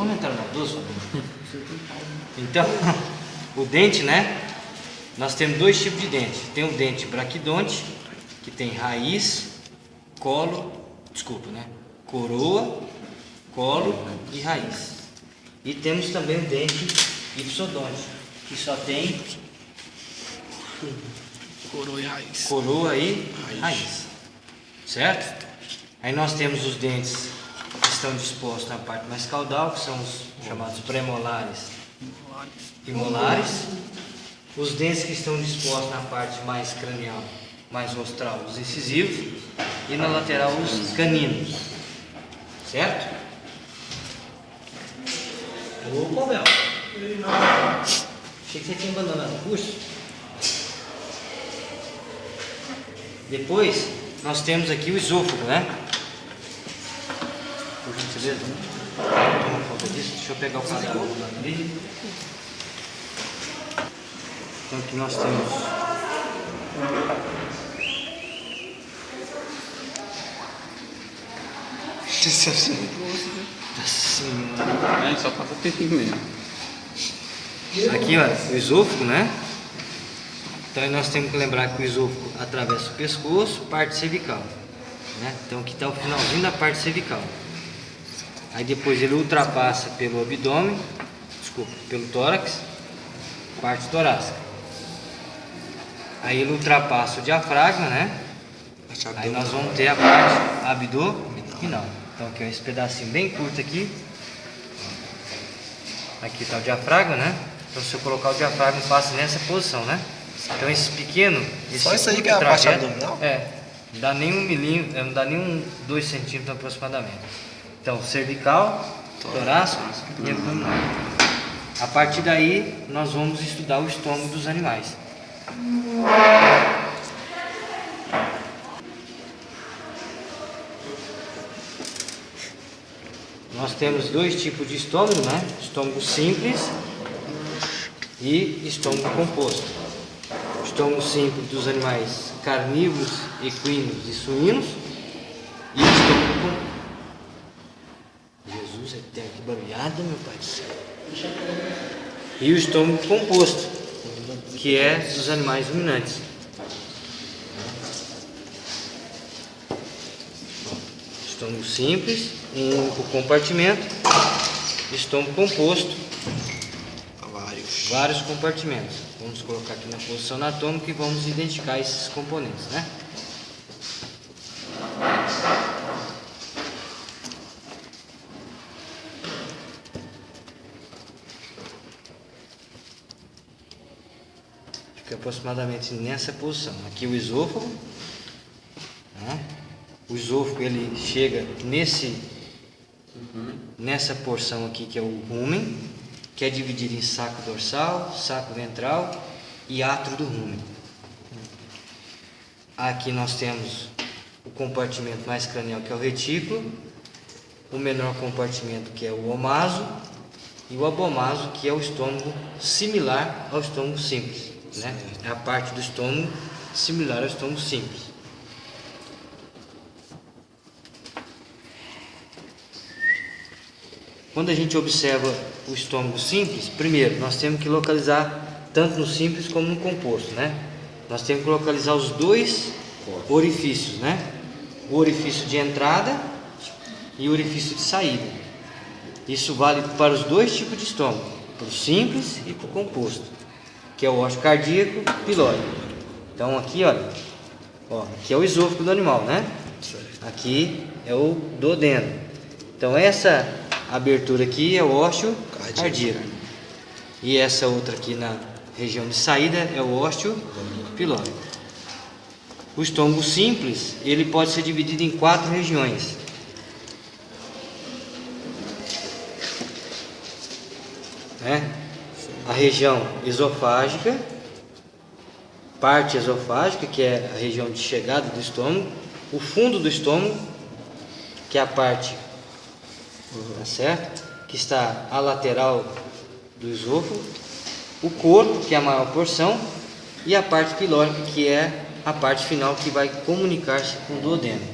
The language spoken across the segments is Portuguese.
comentário maldoso. Então, o dente, né? Nós temos dois tipos de dente. Tem o dente braquidonte, que tem raiz, colo, coroa, colo e raiz. E temos também o dente ipsodonte, que só tem coroa e raiz. Certo? Aí nós temos os dentes que estão dispostos na parte mais caudal, que são os chamados premolares e molares. Os dentes que estão dispostos na parte mais cranial, mais rostral, os incisivos, e na lateral os caninos. Certo? Ô, Bel. Achei que você tinha abandonado o curso. Depois nós temos aqui o esôfago, né? Por gentileza, toma conta disso. Deixa eu pegar o catálogo ali. Então aqui nós temos só passa tempinho mesmo. Aqui, ó, o esôfago, né? Então nós temos que lembrar que o esôfago atravessa o pescoço, parte cervical, né? Então aqui está o finalzinho da parte cervical. Aí depois ele ultrapassa pelo abdômen, pelo tórax, parte torácica. Aí ele ultrapassa o diafragma, né? Aí nós vamos ter a parte abdominal. Então aqui, ó, esse pedacinho bem curto aqui. Aqui está o diafragma, né? Então se eu colocar o diafragma, passa nessa posição, né? Então esse pequeno... Só isso aí que é a parte abdominal? É, não dá nem 1 milímetro, não dá nem 2 centímetros aproximadamente. Então cervical, torácico e abdominal. A partir daí nós vamos estudar o estômago dos animais. Nós temos dois tipos de estômago, né? Estômago simples e estômago composto. O estômago simples dos animais carnívoros, equinos e suínos. E o estômago composto. Jesus, eterno, que barulhada, meu pai do céu. E o estômago composto, que é dos animais ruminantes. Estômago simples, um único compartimento. Estômago composto, vários compartimentos. Vamos colocar aqui na posição anatômica e vamos identificar esses componentes, né? Fica aproximadamente nessa posição. Aqui o esôfago, né? O esôfago ele chega nessa porção aqui que é o rumen, que é dividido em saco dorsal, saco ventral e átrio do rumen. Aqui nós temos o compartimento mais cranial, que é o retículo, o menor compartimento, que é o omaso, e o abomaso, que é o estômago similar ao estômago simples, né? É a parte do estômago similar ao estômago simples. Quando a gente observa o estômago simples, primeiro nós temos que localizar tanto no simples como no composto, né? Nós temos que localizar os dois orifícios, né? O orifício de entrada e o orifício de saída. Isso vale para os dois tipos de estômago, para o simples e para o composto, que é o ósseo cardíaco e pilórico. Então aqui, olha, aqui é o esôfago do animal, né? Aqui é o duodeno. Então essa abertura aqui é o ósseo cardíaco. E essa outra aqui na região de saída é o ósseo pilórico. O estômago simples, ele pode ser dividido em 4 regiões. Né? A região esofágica, parte esofágica, que é a região de chegada do estômago, o fundo do estômago, que é a parte, tá certo? Que está à lateral do esôfago, o corpo, que é a maior porção, e a parte pilórica, que é a parte final que vai comunicar-se com o duodeno.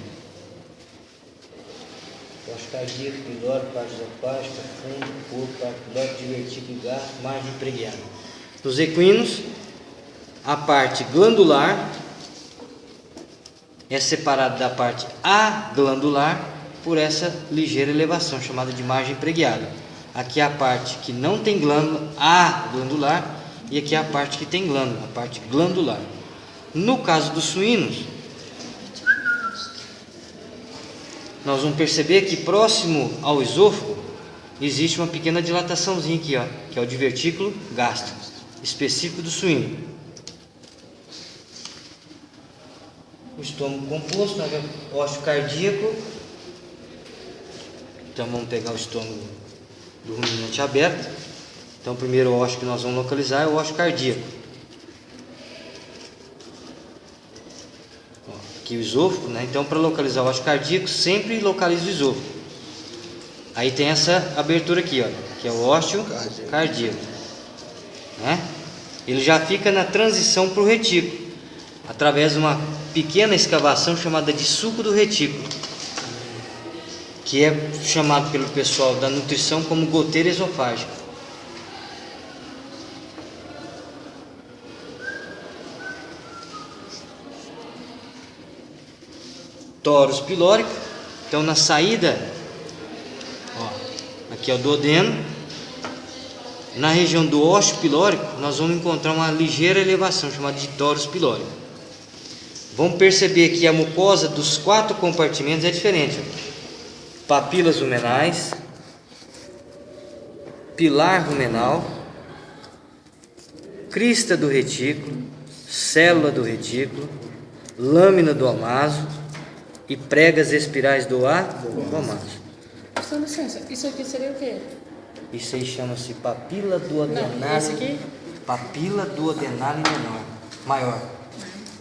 Ósseo cardíaco, pilório, parte esofágica, fundo, corpo, parte pilórica, divertículo, gasto, margem preguiada. Nos equinos, a parte glandular é separada da parte aglandular por essa ligeira elevação, chamada de margem preguiada. Aqui é a parte que não tem glândula, aglandular, e aqui é a parte que tem glândula, a parte glandular. No caso dos suínos, nós vamos perceber que próximo ao esôfago existe uma pequena dilataçãozinha aqui, ó, que é o divertículo gástrico, específico do suíno. O estômago composto, nós vemos ósseo cardíaco. Então vamos pegar o estômago do ruminante aberto. Então o primeiro ósseo que nós vamos localizar é o ósseo cardíaco. Ó, aqui o esôfago, né? Então para localizar o ósseo cardíaco, sempre localiza o esôfago. Aí tem essa abertura aqui, ó, que é o ósseo cardíaco, né? Ele já fica na transição para o retículo, através de uma pequena escavação chamada de sulco do retículo, que é chamado pelo pessoal da nutrição como goteira esofágica. Tórus pilórico. Então na saída, ó, aqui é o duodeno. Na região do ósseo pilórico nós vamos encontrar uma ligeira elevação chamada de tórus pilórico. Vamos perceber que a mucosa dos 4 compartimentos é diferente, ó. Papilas rumenais, pilar rumenal, crista do retículo, célula do retículo, lâmina do amaso e pregas espirais do amaso. Só licença, isso aqui seria o quê? Isso aí chama-se papila duodenale. Não, esse aqui? Papila duodenale maior.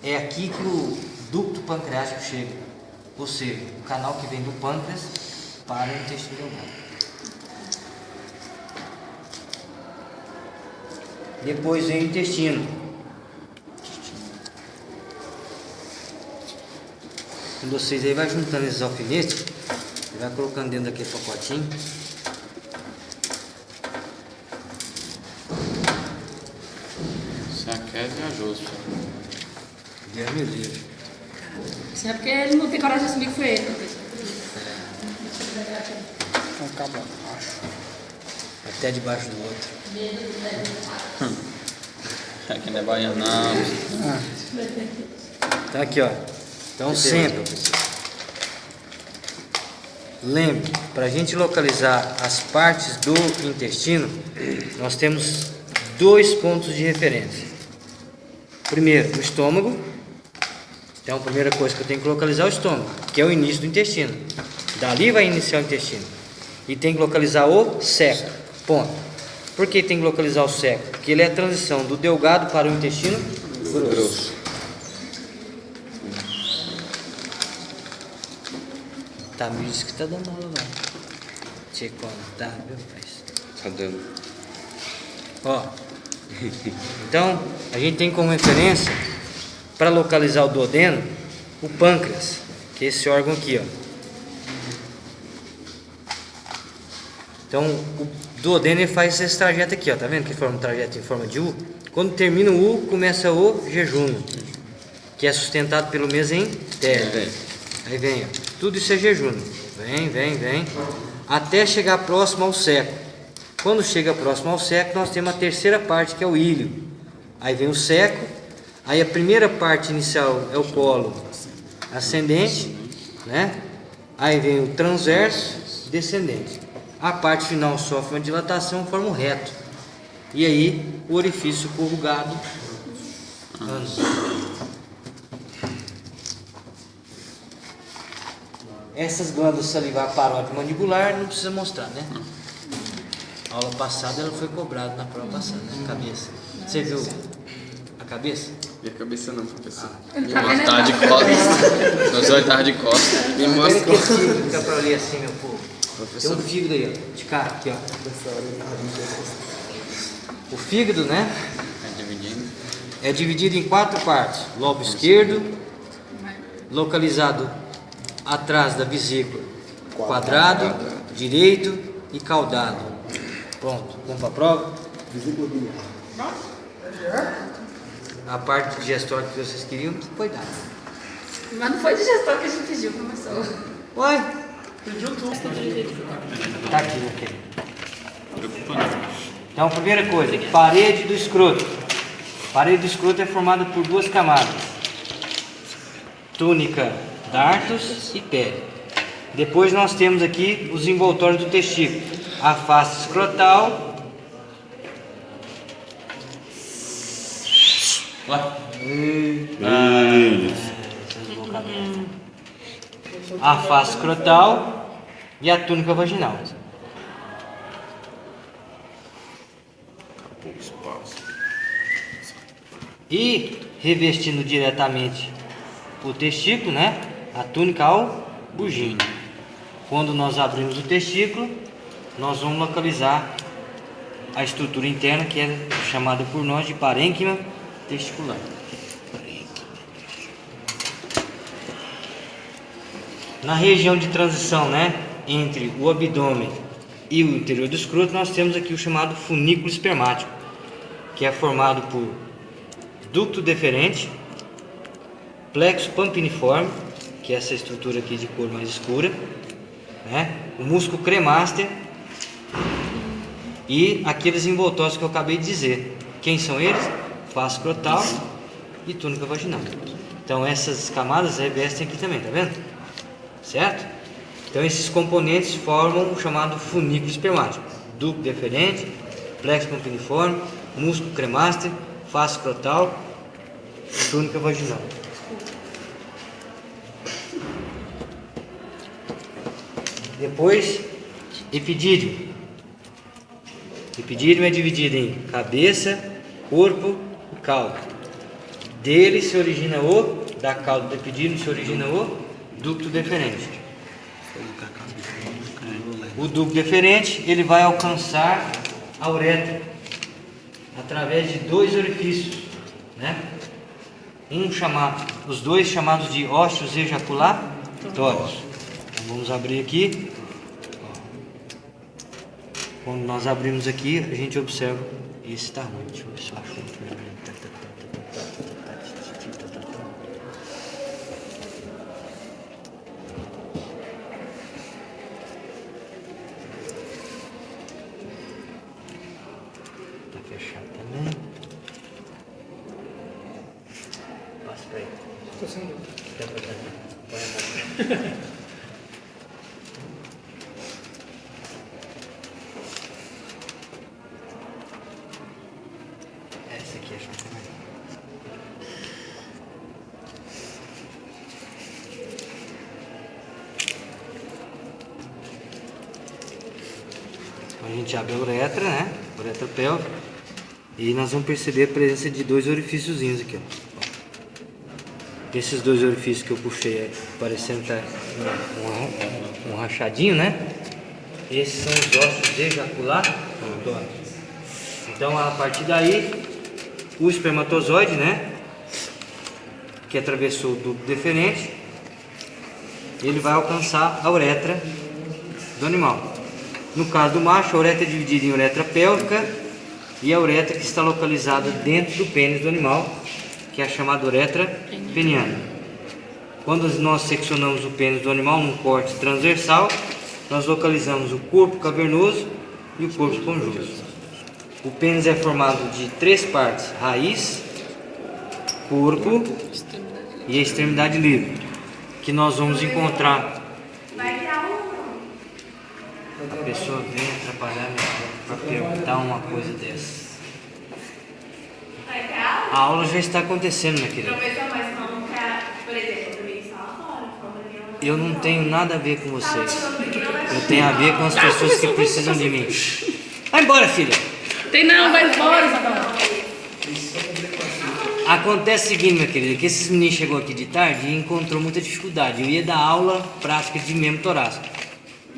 É aqui que o ducto pancreático chega, ou seja, o canal que vem do pâncreas para o intestino delgado. Depois vem o intestino. Quando vocês aí vai juntando esses alfinetes, vai colocando dentro daquele pacotinho. Isso aqui é viajoso. Deus me livre. Isso é porque ele não tem coragem de assumir que foi ele. Um cabo abaixo. Até debaixo do outro. Aqui não é baiano, não. Tá aqui, ó. Então sempre lembre, para a gente localizar as partes do intestino, nós temos 2 pontos de referência. Primeiro, o estômago. Então a primeira coisa que eu tenho que localizar é o estômago, que é o início do intestino. Dali vai iniciar o intestino. E tem que localizar o seco. Ponto. Por que tem que localizar o seco? Porque ele é a transição do delgado para o intestino grosso. Tá, me disse que tá dando aula lá. Deixa eu contar, viu, rapaz? Tá dando. Ó. Então, a gente tem como referência, para localizar o duodeno, o pâncreas, que é esse órgão aqui, ó. Então, o duodeno ele faz esse trajeto aqui, ó. Tá vendo que forma um trajeto em forma de U? Quando termina o U, começa o jejum, que é sustentado pelo mesentérico. Aí vem, ó. Tudo isso é jejum. Vem. Até chegar próximo ao seco. Quando chega próximo ao seco, nós temos a terceira parte, que é o íleo. Aí vem o seco. Aí a primeira parte inicial é o colo ascendente, né? Aí vem o transverso e descendente. A parte final sofre uma dilatação, forma um reto. E aí o orifício corrugado anda. Essas glândulas salivar parótida mandibular não precisa mostrar, né? A aula passada ela foi cobrada na prova passada, né? Cabeça. Você viu a cabeça? E a cabeça não, professor. Ele Me tá vendo mostra de costas. Meus olhos estavam de costas. Me Olha mostra. que fígado fica pra ali assim, meu povo. Tem Professor. um fígado aí, ó. De cá, aqui, ó. O fígado, né? É dividindo. É dividido em 4 partes. Lobo esquerdo, localizado atrás da vesícula, quadrado, direito e caudado. Pronto, vamos para a prova? A parte digestória que vocês queriam foi dada. Mas não foi digestor que a gente pediu, professor. Uai, Pediu tudo. tá aqui, ok. Então, primeira coisa, parede do escroto. Parede do escroto é formada por duas camadas: túnica, dartos e pele. Depois nós temos aqui os envoltórios do testículo: a face escrotal, a face escrotal e a túnica vaginal. E revestindo diretamente o testículo, né? A túnica ao bugino. Quando nós abrimos o testículo, nós vamos localizar a estrutura interna, que é chamada por nós de parênquima testicular. Na região de transição, né, entre o abdômen e o interior do escroto, nós temos aqui o chamado funículo espermático, que é formado por ducto deferente, plexo pampiniforme, que é essa estrutura aqui de cor mais escura, né, o músculo cremaster e aqueles envoltórios que eu acabei de dizer. Quem são eles? Face escrotal e túnica vaginal. Então essas camadas revestem aqui também, tá vendo? Certo? Então esses componentes formam o chamado funículo espermático: ducto deferente, plexo pampiniforme, músculo cremaster, face escrotal, túnica vaginal. Depois, epidídimo. Epidídimo é dividido em cabeça, corpo e cauda. Dele se origina da cauda do epidídimo se origina o ducto deferente. O ducto deferente, ele vai alcançar a uretra através de dois orifícios, né? Os dois chamados de ósseos ejaculatórios. Então, vamos abrir aqui. Quando nós abrimos aqui, a gente observa esse tamanho. Deixa eu ver se eu acho muito melhor. Tá fechado também. Passa pra aí. Estou sem dúvida. Põe a mão. A gente abre a uretra, né? Uretra pélvica. E nós vamos perceber a presença de dois orifíciozinhos aqui, ó. Esses dois orifícios que eu puxei, parecendo estar um rachadinho, né? Esses são os ossos ejaculatórios. Então, a partir daí, o espermatozoide, né? Que atravessou o ducto deferente, ele vai alcançar a uretra do animal. No caso do macho, a uretra é dividida em uretra pélvica e a uretra que está localizada dentro do pênis do animal, que é a chamada uretra peniana. Quando nós seccionamos o pênis do animal num corte transversal, nós localizamos o corpo cavernoso e o corpo esponjoso. O pênis é formado de três partes: raiz, corpo e a extremidade livre, que nós vamos encontrar. A pessoa vem atrapalhar para perguntar uma coisa dessa. A aula já está acontecendo, minha querida. Eu não tenho nada a ver com vocês. Eu tenho a ver com as pessoas que precisam de mim. Vai embora, filha. Tem não, vai embora, Isabel. Acontece o seguinte, minha querida, que esses meninos chegou aqui de tarde e encontrou muita dificuldade. Eu ia dar aula prática de membro torácico,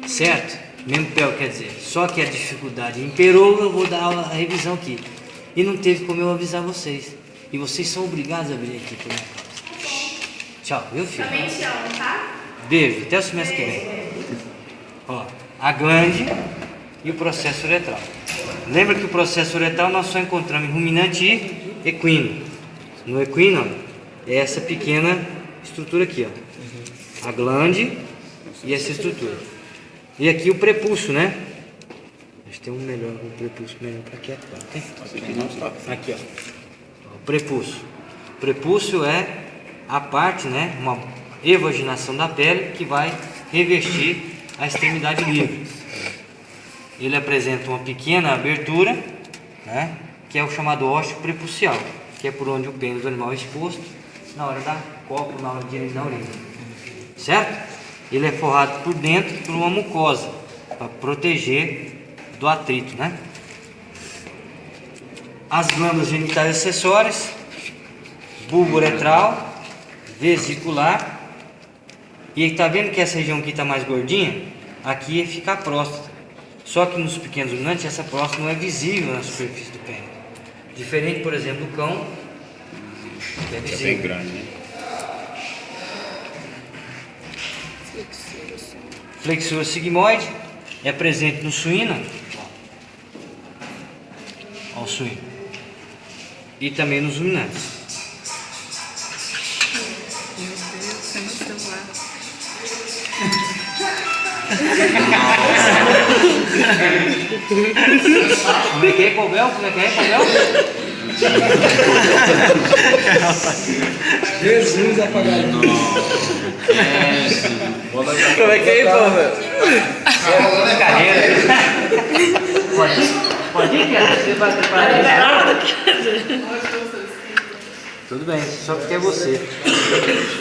certo? Membro pélvico, quer dizer. Só que a dificuldade imperou, eu vou dar aula, a revisão aqui. E não teve como eu avisar vocês. E vocês são obrigados a vir aqui por minha causa. Tchau, viu, filho? Também te amo, tá? Beijo, até o semestre que vem. Ó, a glande e o processo uretral. Lembra que o processo uretral nós só encontramos em ruminante e equino. No equino, ó, é essa pequena estrutura aqui, ó. A glande e essa estrutura. E aqui o prepúcio, né? Acho que tem um prepúcio melhor para aqui agora. Tem? Aqui, ó. O prepúcio. O prepúcio é a parte, né? Uma evaginação da pele que vai revestir a extremidade livre. Ele apresenta uma pequena abertura, né? Que é o chamado ósseo prepucial, que é por onde o pênis do animal é exposto na hora da cópula, na hora de ir na urina. Certo? Ele é forrado por dentro por uma mucosa para proteger do atrito, né? As glândulas genitais acessórias, bulbo uretral, vesicular. E tá vendo que essa região aqui está mais gordinha? Aqui fica a próstata. Só que nos pequenos ruminantes essa próstata não é visível na superfície do pênis. Diferente, por exemplo, do cão, que é visível. É bem grande, né? Flexura sigmoide é presente no suíno. Ó, o suíno. E também nos ruminantes. Meu Deus, você no celular. Como é que é, Cobel? Como é que é, Cobel? Jesus apagado. Como é que é, Paulo? Carreira. Pode ir, cara? Você vai preparar. Tudo bem, só porque é você.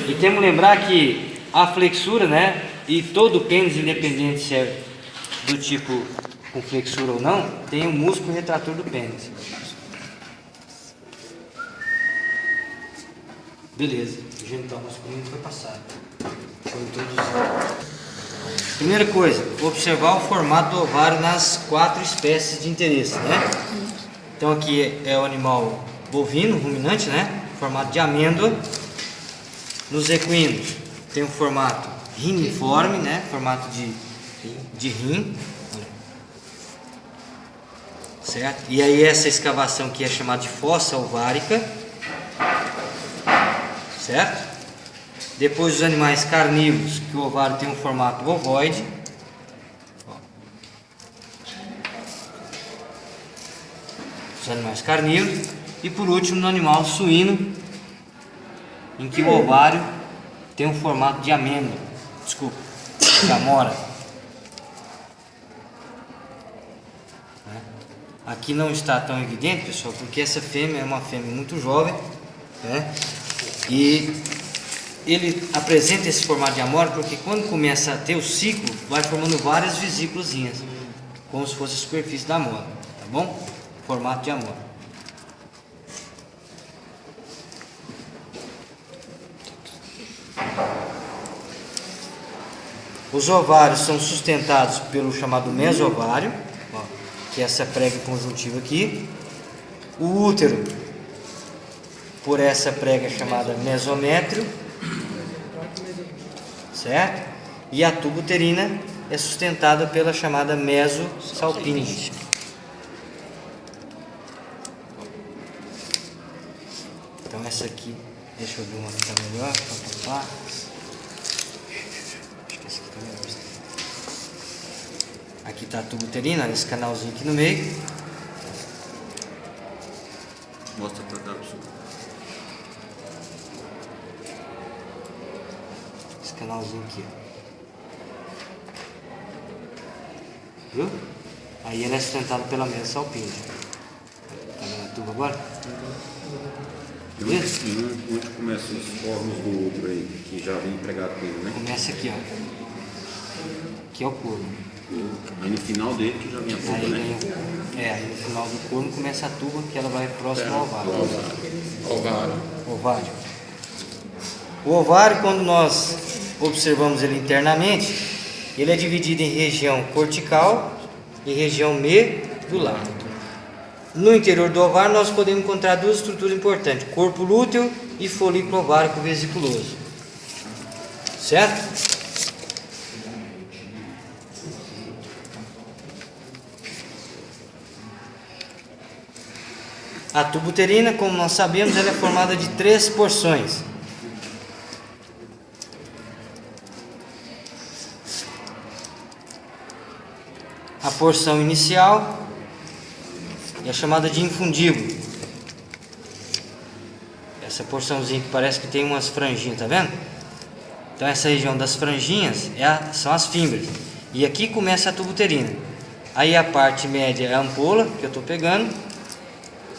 E temos que lembrar que a flexura, né? E todo pênis, independente se é do tipo com flexura ou não, tem o músculo retrator do pênis. Beleza, o genital masculino foi passado. Foi introduzido. Primeira coisa, observar o formato do ovário nas 4 espécies de interesse, né? Então aqui é o animal bovino, ruminante, né? Formato de amêndoa. Nos equinos tem o formato riniforme, né? Formato de rim. Certo? E aí essa escavação aqui é chamada de fossa ovárica. Certo? Depois os animais carnívoros, que o ovário tem um formato ovoide. Os animais carnívoros. E por último no animal suíno, em que o ovário tem um formato de amêndoa. Desculpa, de amora. Aqui não está tão evidente, pessoal, porque essa fêmea é uma fêmea muito jovem, né? E ele apresenta esse formato de amora porque quando começa a ter o ciclo, vai formando várias vesículazinhas, como se fosse a superfície da amora, tá bom? Formato de amora. Os ovários são sustentados pelo chamado mesovário, ó, que é essa prega conjuntiva aqui. O útero, por essa prega chamada mesométrio, certo? E a tuba uterina é sustentada pela chamada mesosalpinge. Então essa aqui, deixa eu ver uma que está melhor. Acho que essa aqui está melhor. Aqui está a tuba uterina, esse canalzinho aqui no meio. Mostra pra cá, pessoal. Esse canalzinho aqui, ó. Viu? Aí ele é sustentado pela mesosalpinge. Tá vendo a tuba agora? Beleza? E onde começam os órgãos do útero aí, que já vem empregado com ele, né? Começa aqui, ó. Aqui é o corno. Aí no final dele que já vem a tuba, Aí, né? aí no final do corno começa a tuba, que ela vai próximo ao ovário. Ovário. Ovário. O ovário, quando nós observamos ele internamente, ele é dividido em região cortical e região medular. No interior do ovário nós podemos encontrar duas estruturas importantes: corpo lúteo e folículo ovárico vesiculoso. Certo? A tuba uterina, como nós sabemos, ela é formada de 3 porções. A porção inicial é chamada de infundíbulo. Essa porçãozinha que parece que tem umas franjinhas, tá vendo? Então essa região das franjinhas são as fímbrias. E aqui começa a tuba uterina. Aí a parte média é a ampola, que eu estou pegando.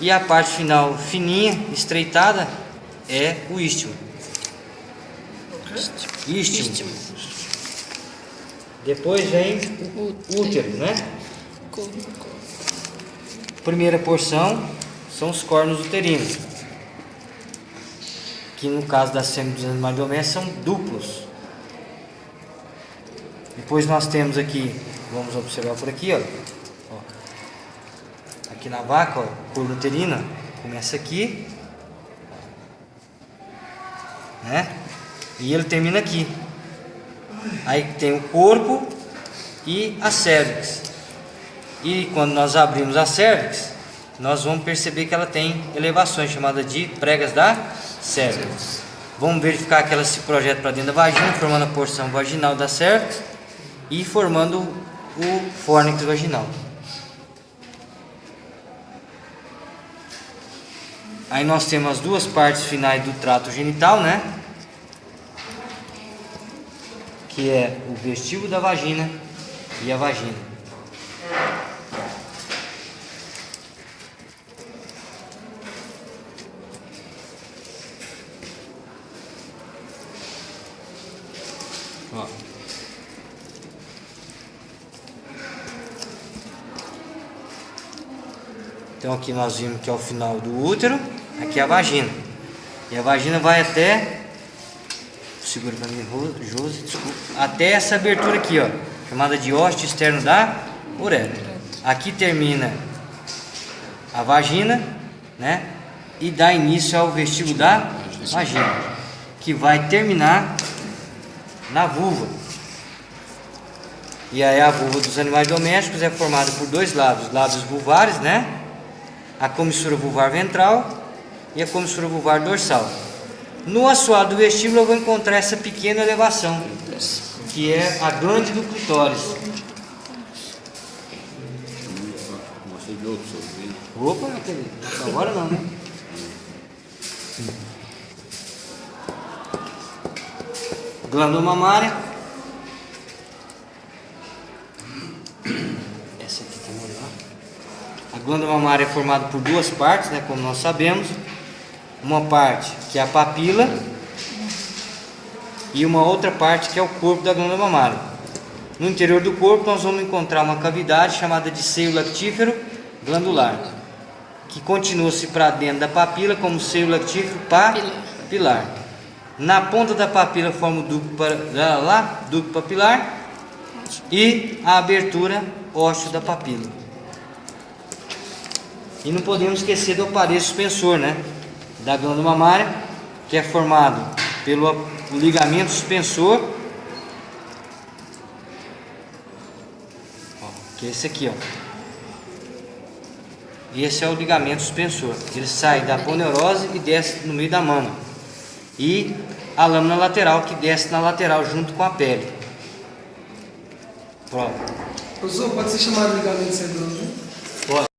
E a parte final fininha, estreitada, é o istmo. Istmo. Depois vem o útero, né? Primeira porção são os cornos uterinos, que no caso das fêmeas dos animais domésticos são duplos. Depois nós temos aqui, vamos observar por aqui, ó. Aqui na vaca, ó, corno uterino, começa aqui, né? E ele termina aqui. Aí tem o corpo e a cérvix. E quando nós abrimos a cérvix, nós vamos perceber que ela tem elevações, chamadas de pregas da cérvix. Vamos verificar que ela se projeta para dentro da vagina, formando a porção vaginal da cérvix e formando o fórnix vaginal. Aí nós temos as duas partes finais do trato genital, né? Que é o vestíbulo da vagina e a vagina. Ó. Então aqui nós vimos que é o final do útero, aqui é a vagina. E a vagina vai até, segura para mim, Josi, desculpa, até essa abertura aqui, ó, chamada de ósseo externo da uretra. Aqui termina a vagina, né? E dá início ao vestíbulo da vagina, que vai terminar na vulva. E aí a vulva dos animais domésticos é formada por dois lábios vulvares, né? A comissura vulvar ventral e a comissura vulvar dorsal. No assoalho do vestíbulo eu vou encontrar essa pequena elevação, que é a glândula do clitóris. Opa, agora não, né? Glândula mamária. Essa aqui tem olhar. A glândula mamária é formada por duas partes, né, como nós sabemos. Uma parte que é a papila e uma outra parte que é o corpo da glândula mamária. No interior do corpo nós vamos encontrar uma cavidade chamada de seio lactífero glandular, que continua-se para dentro da papila como seio lactífero papilar. Na ponta da papila forma o ducto papilar e a abertura ósseo da papila. E não podemos esquecer do aparelho suspensor, né, da glândula mamária, que é formado pelo ligamento suspensor, ó, que é esse aqui, ó. Esse é o ligamento suspensor. Ele sai da aponeurose e desce no meio da mama. E a lâmina lateral, que desce na lateral junto com a pele. Pronto. Professor, pode ser chamado de ligamento central, né?